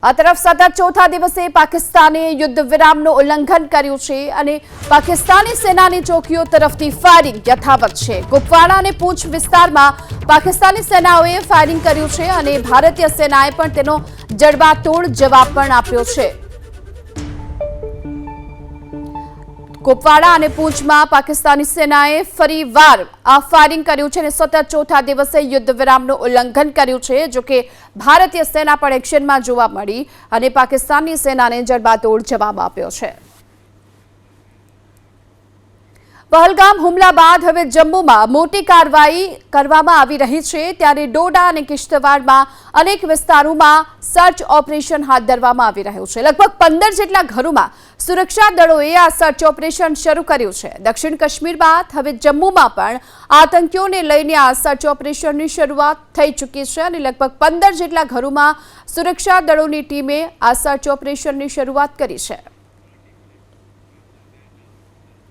આ તરફ સતત ચોથા દિવસે પાકિસ્તાને યુદ્ધ વિરામનું ઉલ્લંઘન કર્યું છે અને પાકિસ્તાની સેનાની ચોકીઓ તરફથી ફાયરિંગ યથાવત છે। કુપવાડા અને પૂંછ વિસ્તારમાં પાકિસ્તાની સેનાઓએ ફાયરિંગ કર્યું છે અને ભારતીય સેનાએ પણ તેનો જડબાતોડ જવાબ પણ આપ્યો છે। કુપવાડા અને પૂંછમાં પાકિસ્તાની સેનાએ ફરીવાર આ ફાયરિંગ કર્યું છે અને સતત ચોથા દિવસે યુદ્ધ વિરામનું ઉલ્લંઘન કર્યું છે। જો કે ભારતીય સેના પણ એક્શનમાં જોવા મળી અને પાકિસ્તાની સેનાને જડબાતોડ જવાબ આપ્યો છે। પહલગામ હુમલા બાદ હવે જમ્મુમાં મોટી કાર્યવાહી કરવામાં આવી રહી છે, ત્યારે ડોડા અને કિશ્તવાડમાં અનેક વિસ્તારોમાં સર્ચ ઓપરેશન હાથ ધરવામાં આવી રહ્યું છે। લગભગ 15 જેટલા ઘરોમાં સુરક્ષા દળોએ આ સર્ચ ઓપરેશન શરૂ કર્યું છે। દક્ષિણ કાશ્મીર બાદ હવે જમ્મુમાં પણ આતંકીઓને લઈને આ સર્ચ ઓપરેશનની શરૂઆત થઈ ચૂકી છે અને લગભગ 15 જેટલા ઘરોમાં સુરક્ષા દળોની ટીમે આ સર્ચ ઓપરેશનની શરૂઆત કરી છે।